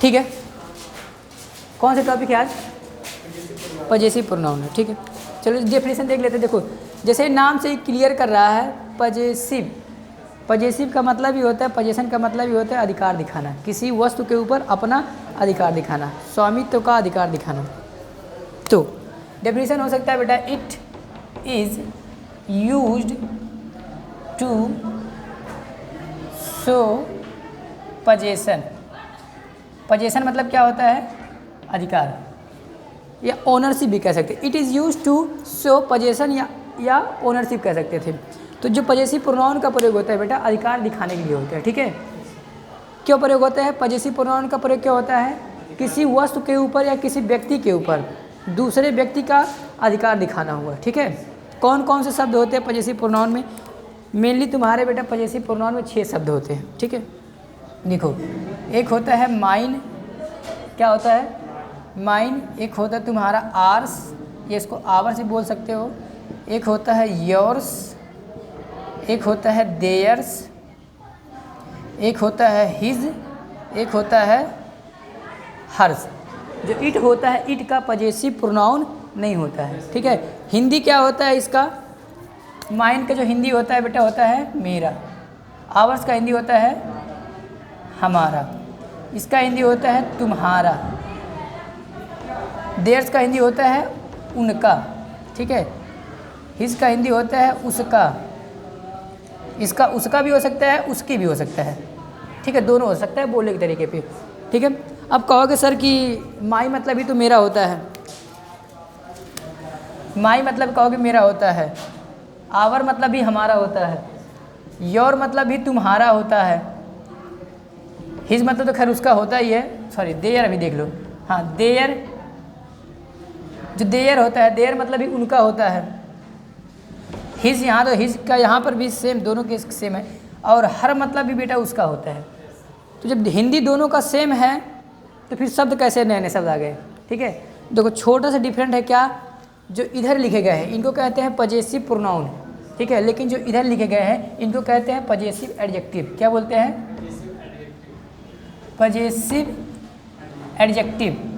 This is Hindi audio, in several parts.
ठीक है, कौन सा टॉपिक है आज? पजेसिव प्रोनाउन है। ठीक है, चलो डेफिनेशन देख लेते हैं। देखो जैसे नाम से क्लियर कर रहा है, पजेसिव, पजेसिव का मतलब ही होता है, पजेशन का मतलब ही होता है अधिकार दिखाना, किसी वस्तु के ऊपर अपना अधिकार दिखाना, स्वामित्व का अधिकार दिखाना। तो डेफिनेशन हो सकता है बेटा, it is used to show possession. Possession मतलब क्या होता है? अधिकार, या ओनरशिप भी कह सकते हैं। It is use to show possession या ओनरशिप कह सकते थे। तो जो पजेसिव प्रोनाउन का प्रयोग होता है बेटा, अधिकार दिखाने के लिए होता है। ठीक है, क्यों प्रयोग होता है? पजेसिव प्रोनाउन का प्रयोग क्या होता है? किसी वस्तु के ऊपर या किसी व्यक्ति के ऊपर दूसरे व्यक्ति का अधिकार दिखाना हुआ। ठीक है, कौन कौन से शब्द होते हैं पजेसिव प्रोनाउन में? मेनली तुम्हारे बेटा पजेसिव प्रोनाउन में 6 शब्द होते हैं। ठीक है, देखो एक होता है माइन, क्या होता है? माइन। एक होता है तुम्हारा आर्स, ये इसको आवर्स भी बोल सकते हो। एक होता है योर्स, एक होता है देयर्स, एक होता है हिज, एक होता है हर्स। जो इट होता है, इट का पजेसिव प्रोनाउन नहीं होता है। ठीक है, हिंदी क्या होता है इसका? माइन का जो हिंदी होता है बेटा होता है मेरा। आवर्स का हिंदी होता है हमारा। इसका हिंदी होता है तुम्हारा। देयर्स का हिंदी होता है उनका। ठीक है, हिज का हिंदी होता है उसका। इसका उसका भी हो सकता है, उसकी भी हो सकता है। ठीक है, दोनों हो सकता है बोलने के तरीके पे। ठीक है, अब कहोगे सर कि माई मतलब ही तो मेरा होता है। माई मतलब कहोगे मेरा होता है, आवर मतलब भी हमारा होता है, योर मतलब भी तुम्हारा होता है, हिज मतलब तो खैर उसका होता ही है। सॉरी, देयर अभी देख लो। हाँ, देयर, जो देयर होता है, देयर मतलब भी उनका होता है। हिज, यहाँ तो हिज का यहाँ पर भी सेम, दोनों के सेम है। और हर मतलब भी बेटा उसका होता है। तो जब हिंदी दोनों का सेम है तो फिर शब्द कैसे नए नए शब्द आ गए? ठीक है, देखो छोटा सा डिफरेंट है क्या, जो इधर लिखे गए हैं इनको कहते हैं पजेसिव प्रोनाउन। ठीक है, लेकिन जो इधर लिखे गए हैं इनको कहते हैं पजेसिव एडजेक्टिव। क्या बोलते हैं? Possessive adjective.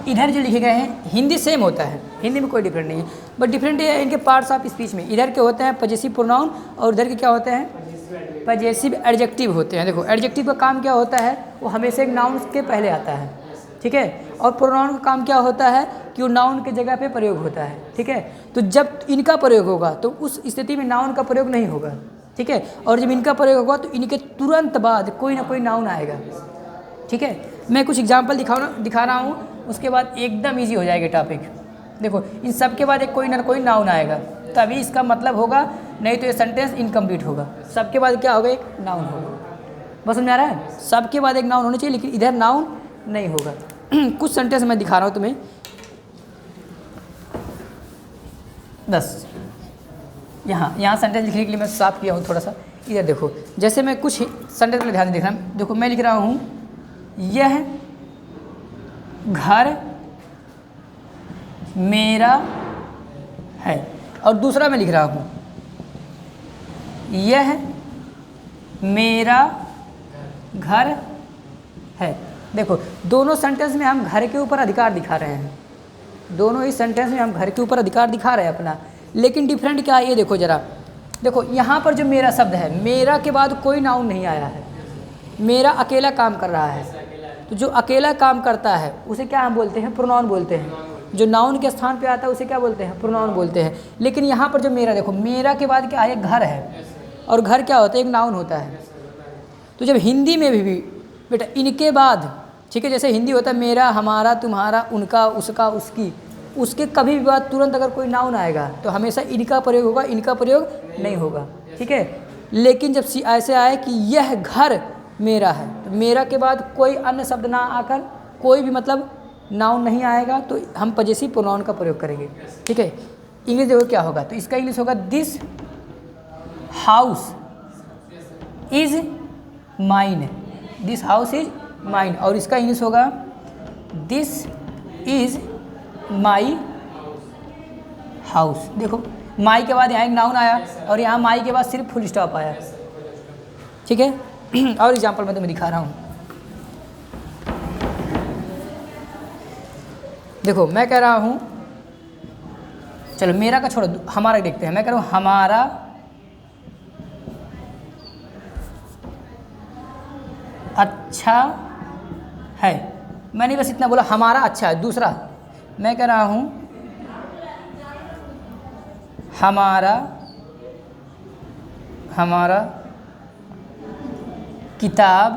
इधर जो लिखे गए हैं हिंदी सेम होता है, हिंदी में कोई डिफरेंट नहीं है, बट डिफरेंट ये है इनके पार्ट्स ऑफ स्पीच में। इधर के होते हैं पजेसिव प्रोनाउन और उधर के क्या होते हैं? पजेसिव एडजेक्टिव होते हैं। देखो एडजेक्टिव का काम क्या होता है? वो हमेशा एक नाउन के पहले आता है। ठीक है, और प्रोनाउन का काम क्या होता है कि वो नाउन के जगह पे प्रयोग होता है। ठीक है, तो जब इनका प्रयोग होगा तो उस स्थिति में नाउन का प्रयोग नहीं होगा। ठीक है, और जब इनका प्रयोग होगा तो इनके तुरंत बाद कोई ना कोई नाउन आएगा। ठीक है, मैं कुछ एग्जाम्पल दिखा रहा हूँ, उसके बाद एकदम ईजी हो जाएगा टॉपिक। देखो इन सब के बाद एक कोई ना कोई नाउन आएगा, तभी इसका मतलब होगा, नहीं तो ये सेंटेंस इनकम्प्लीट होगा। सबके बाद क्या होगा? एक नाउन होगा। बस समझ आ रहा है? सबके बाद एक नाउन होना चाहिए, लेकिन इधर नाउन नहीं होगा। कुछ सेंटेंस मैं दिखा रहा हूँ तुम्हें। 10 यहाँ सेंटेंस लिखने के लिए मैं साफ किया हूँ थोड़ा सा। इधर देखो, जैसे मैं कुछ सेंटेंस में ध्यान से देखना। देखो मैं लिख रहा हूँ, यह घर मेरा है, और दूसरा मैं लिख रहा हूँ, यह मेरा घर है। देखो दोनों सेंटेंस में हम घर के ऊपर अधिकार दिखा रहे हैं, दोनों ही सेंटेंस में हम घर के ऊपर अधिकार दिखा रहे हैं अपना, लेकिन डिफरेंट क्या है ये देखो ज़रा। देखो यहाँ पर जो मेरा शब्द है, मेरा के बाद कोई नाउन नहीं आया है, मेरा अकेला काम कर रहा है। तो जो अकेला काम करता है उसे क्या हम बोलते हैं? प्रोनाउन बोलते हैं। जो नाउन के स्थान पे आता है उसे क्या बोलते हैं? प्रोनाउन बोलते हैं। लेकिन यहाँ पर जो मेरा, देखो मेरा के बाद क्या है? घर है, और घर क्या होता है? एक नाउन होता है। तो जब हिंदी में भी बेटा इनके बाद, ठीक है, जैसे हिंदी होता है मेरा, हमारा, तुम्हारा, उनका, उसका, उसकी, उसके कभी भी बाद तुरंत अगर कोई नाउन आएगा तो हमेशा इनका प्रयोग होगा, इनका प्रयोग नहीं होगा। ठीक है, लेकिन जब ऐसे आए कि यह घर मेरा है, तो मेरा के बाद कोई अन्य शब्द ना आकर कोई भी मतलब नाउन नहीं आएगा, तो हम पजेसिव प्रोनाउन का प्रयोग करेंगे। ठीक है, इंग्लिश देखो क्या होगा, तो इसका इंग्लिश होगा this house is mine. This house is mine. और इसका इंग्लिश होगा दिस इज माई हाउस। देखो माई के बाद यहाँ एक नाउन आया और यहाँ माई के बाद सिर्फ फुल स्टॉप आया। ठीक है, और एग्जाम्पल मैं तुम्हें दिखा रहा हूँ। देखो मैं कह रहा हूँ, चलो मेरा का छोड़ो, हमारा देखते हैं। मैं कह रहा हूँ हमारा अच्छा है। मैंने बस इतना बोला, हमारा अच्छा है। दूसरा मैं कह रहा हूँ हमारा किताब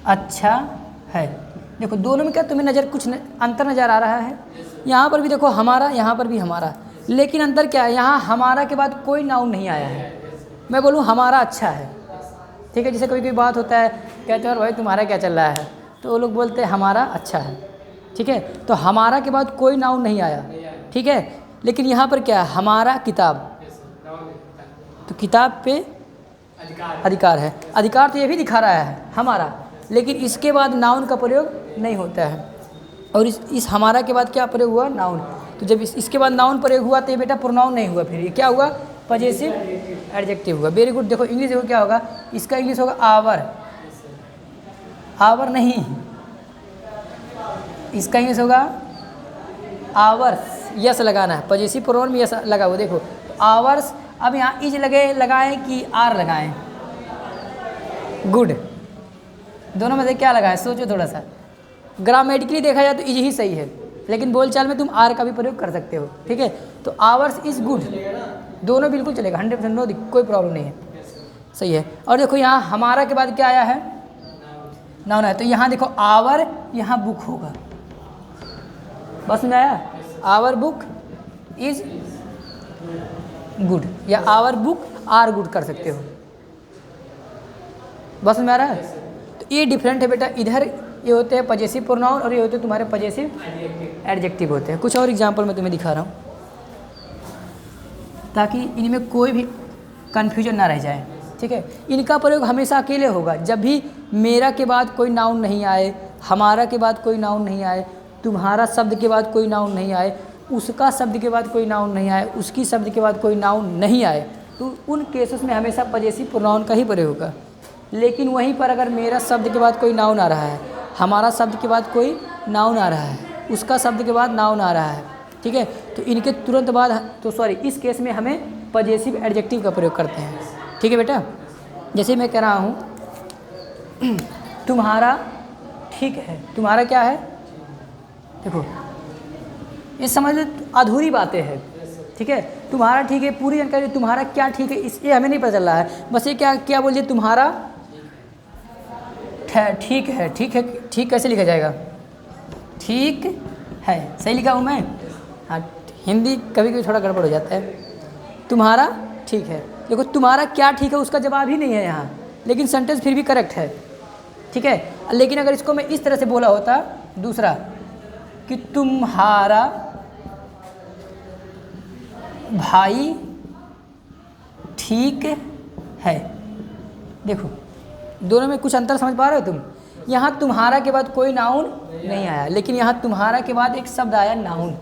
अच्छा है। देखो दोनों में क्या तुम्हें नज़र कुछ अंतर नज़र आ रहा है? यहाँ पर भी देखो हमारा, यहाँ पर भी हमारा, लेकिन अंतर क्या है? यहाँ हमारा के बाद कोई नाउन नहीं आया है। मैं बोलूँ हमारा अच्छा है, ठीक है। जैसे कोई बात होता है, कहते हैं भाई तुम्हारा क्या चल रहा है, तो वो लोग बोलते हैं हमारा अच्छा है, ठीक है। तो हमारा के बाद कोई नाउन नहीं आया, ठीक है। लेकिन यहाँ पर क्या है? हमारा किताब, तो किताब पे अधिकार है। अधिकार तो ये भी दिखा रहा है हमारा, लेकिन इसके बाद नाउन का प्रयोग नहीं होता है। और इस हमारा के बाद क्या प्रयोग हुआ? नाउन। तो जब इसके बाद नाउन प्रयोग हुआ तो ये बेटा प्रोनाउन नहीं हुआ, फिर ये क्या हुआ? पजेसिव एडजेक्टिव हुआ। Very good. देखो इंग्लिश देखो क्या होगा, इसका इंग्लिश होगा आवर। आवर नहीं, इसका इंग्लिश होगा आवर्स। यस लगाना है, पजेसिव प्रोनाउन में यस लगा हुआ। देखो आवर्स। अब यहाँ इज लगाएं कि आर लगाएं? गुड। दोनों में से क्या लगाएं? सोचो थोड़ा सा। ग्रामेटिकली देखा जाए तो इज ही सही है, लेकिन बोलचाल में तुम आर का भी प्रयोग कर सकते हो, ठीक है। तो आवर्स इज गुड, दोनों बिल्कुल चलेगा, 100% नो, कोई प्रॉब्लम नहीं है, सही है। और देखो यहाँ हमारा के बाद क्या आया है? नाउन है। तो यहाँ देखो आवर, यहाँ बुक होगा। बस में आया? आवर बुक इज गुड, या आवर बुक आर गुड कर सकते हो। बस में आ रहा है? तो ये डिफरेंट है बेटा। इधर ये होते हैं पजेसिव प्रोनाउन और ये होते हैं तुम्हारे पजेसिव एडजेक्टिव होते हैं। कुछ और एग्जांपल मैं तुम्हें दिखा रहा हूँ ताकि इनमें कोई भी कन्फ्यूजन ना रह जाए, ठीक है। इनका प्रयोग हमेशा अकेले होगा जब भी मेरा के बाद कोई नाउन नहीं आए, हमारा के बाद कोई नाउन नहीं आए, तुम्हारा शब्द के बाद कोई नाउन नहीं आए, उसका शब्द के बाद कोई नाउन नहीं आए, उसकी शब्द के बाद कोई नाउन नहीं आए, तो उन केसेस में हमेशा पजेसिव प्रोनाउन का ही प्रयोग होगा। लेकिन वहीं पर अगर मेरा शब्द के बाद कोई नाउन आ रहा है, हमारा शब्द के बाद कोई नाउन आ रहा है, उसका शब्द के बाद नाउन आ रहा है, ठीक है, तो इनके तुरंत बाद, तो सॉरी, इस केस में हमें पजेसिव एडजेक्टिव का प्रयोग करते हैं, ठीक है बेटा। जैसे मैं कह रहा हूँ तुम्हारा ठीक है। तुम्हारा क्या है? देखो ये समझ लो अधूरी बातें हैं, ठीक है। तुम्हारा ठीक है, पूरी जानकारी तुम्हारा क्या ठीक है ये हमें नहीं पता चल रहा है। बस ये क्या बोलिए, तुम्हारा ठीक है। ठीक है, ठीक कैसे लिखा जाएगा? ठीक है, सही लिखा हूँ मैं? हाँ, हिंदी कभी कभी थोड़ा गड़बड़ हो जाता है। तुम्हारा ठीक है। देखो तुम्हारा क्या ठीक है उसका जवाब ही नहीं है यहाँ, लेकिन सेंटेंस फिर भी करेक्ट है, ठीक है। लेकिन अगर इसको मैं इस तरह से बोला होता, दूसरा, कि तुम्हारा भाई ठीक है। देखो दोनों में कुछ अंतर समझ पा रहे हो तुम? यहाँ तुम्हारा के बाद कोई नाउन नहीं आया, लेकिन यहाँ तुम्हारा के बाद एक शब्द आया नाउन।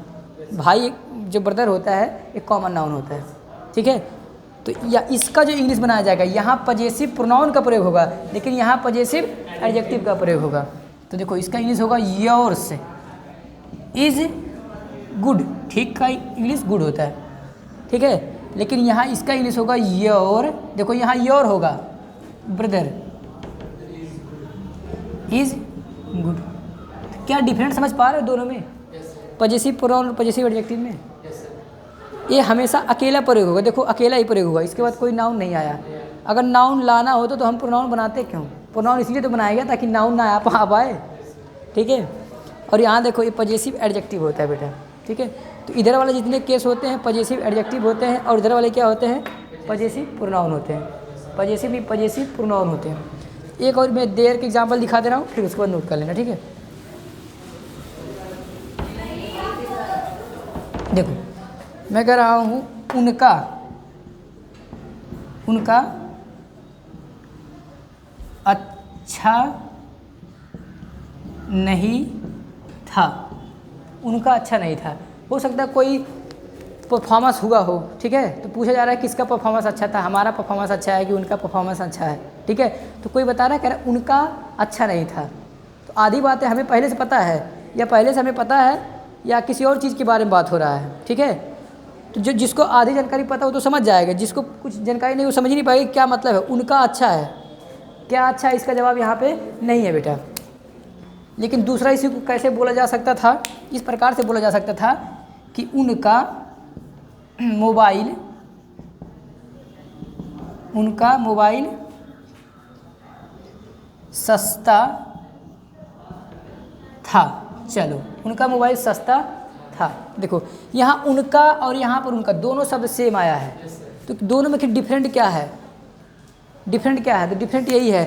भाई जो ब्रदर होता है एक कॉमन नाउन होता है, ठीक है। तो या इसका जो इंग्लिश बनाया जाएगा, यहाँ पजेसिव प्रोनाउन का प्रयोग होगा, लेकिन यहाँ पजेसिव एडजेक्टिव का प्रयोग होगा। तो देखो इसका इंग्लिश होगा योर्स इज गुड। ठीक का इंग्लिश गुड होता है, ठीक है, लेकिन यहाँ इसका इंग्लिश होगा योर। देखो यहाँ योर होगा, ब्रदर इज गुड। क्या डिफरेंट समझ पा रहे हो दोनों में? पजेसिव प्रोनाउन और पजेसिव एडजेक्टिव में ये हमेशा अकेला प्रयोग होगा। देखो अकेला ही प्रयोग होगा, इसके बाद कोई नाउन नहीं आया। अगर नाउन लाना हो तो हम प्रोनाउन बनाते क्यों? प्रोनाउन इसलिए तो बनाया गया ताकि नाउन ना आ पाए, ठीक है। और यहाँ देखो ये पजेसिव एडजेक्टिव होता है बेटा, ठीक है। तो इधर वाले जितने केस होते हैं पजेसिव एडजेक्टिव होते हैं, और इधर वाले क्या होते हैं? पजेसिव प्रोनाउन होते हैं। पजेसिव प्रोनाउन होते हैं। एक और मैं देर के एग्जाम्पल दिखा दे रहा हूँ, फिर उसके बाद नोट कर लेना, ठीक है। देखो मैं कह रहा हूँ उनका अच्छा नहीं था। उनका अच्छा नहीं था, हो सकता है कोई परफॉर्मेंस हुआ हो, ठीक है, तो पूछा जा रहा है किसका परफॉर्मेंस अच्छा था, हमारा परफॉर्मेंस अच्छा है कि उनका परफॉर्मेंस अच्छा है, ठीक है। तो कोई बता रहा है, कह रहा है उनका अच्छा नहीं था। तो आधी बातें हमें पहले से पता है, या पहले से हमें पता है, या किसी और चीज़ के बारे में बात हो रहा है, ठीक है। तो जिसको आधी जानकारी पता हो तो समझ जाएगा, जिसको कुछ जानकारी नहीं वो समझ ही नहीं पाएगी क्या मतलब है उनका अच्छा है, क्या अच्छा है, इसका जवाब यहाँ पे नहीं है बेटा। लेकिन दूसरा इसी को कैसे बोला जा सकता था, इस प्रकार से बोला जा सकता था कि उनका मोबाइल सस्ता था। चलो, उनका मोबाइल सस्ता था। देखो यहाँ उनका और यहाँ पर उनका दोनों शब्द सेम आया है, तो दोनों में कि डिफरेंट क्या है, डिफरेंट क्या है, तो डिफरेंट यही है,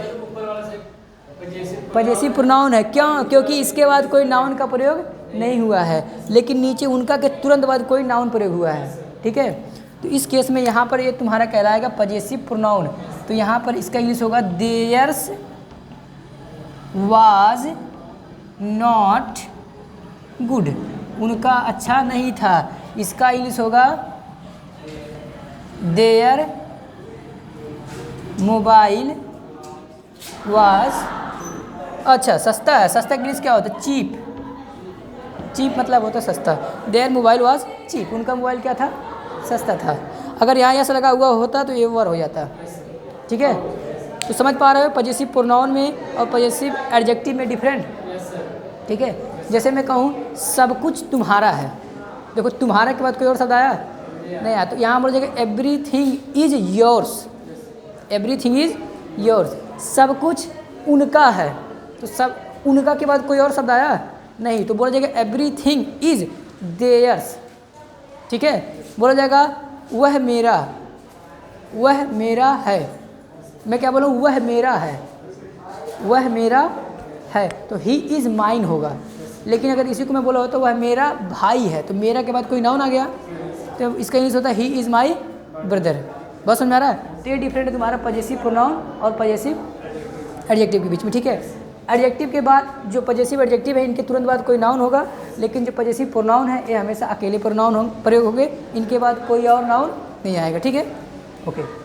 पजेसिव प्रोनाउन है। क्यों? क्योंकि इसके बाद कोई नाउन का प्रयोग नहीं हुआ है, लेकिन नीचे उनका के तुरंत बाद कोई नाउन प्रयोग हुआ है, ठीक है। तो इस केस में यहाँ पर ये तुम्हारा कहलाएगा पजेसिव प्रोनाउन। तो यहाँ पर इसका इंग्लिश होगा देयर्स वाज नॉट गुड, उनका अच्छा नहीं था। इसका इंग्लिश होगा देयर मोबाइल वाज, अच्छा सस्ता है, सस्ता इंग्लिश क्या होता है, चीप, चीप मतलब होता है सस्ता। देयर मोबाइल वाज चीप, उनका मोबाइल क्या था, सस्ता था। अगर यहाँ ऐसा लगा हुआ होता तो ये वर्ड हो जाता, ठीक है। तो समझ पा रहे हो पजेसिव प्रोनाउन में और पजेसिव एडजेक्टिव में डिफरेंट, ठीक है। जैसे मैं कहूँ सब कुछ तुम्हारा है, देखो तुम्हारा के बाद कोई और शब्द आया नहीं आया, तो यहाँ बोल जाएगा everything is yours, everything is yours, सब कुछ उनका है, तो सब उनका के बाद कोई और शब्द आया नहीं, तो बोला जाएगा एवरीथिंग इज देयर्स, ठीक है। बोला जाएगा वह मेरा है, मैं क्या बोलूँ, वह मेरा है, वह मेरा है, तो ही इज़ माइन होगा। लेकिन अगर इसी को मैं बोला हो तो वह मेरा भाई है, तो मेरा के बाद कोई नाउन आ गया, तो इसका इंग्लिश होता है ही इज़ माई ब्रदर। बस समझ में आ रहा है। तो ये डिफरेंट है तुम्हारा पजेसिव प्रोनाउन और पजेसिव एडजेक्टिव के बीच में, ठीक है। एडजेक्टिव के बाद जो पजेसिव एडजेक्टिव है इनके तुरंत बाद कोई नाउन होगा, लेकिन जो पजेसिव प्रोनाउन है ये हमेशा अकेले प्रोनाउन प्रयोग होंगे, इनके बाद कोई और नाउन नहीं आएगा, ठीक है। ओके।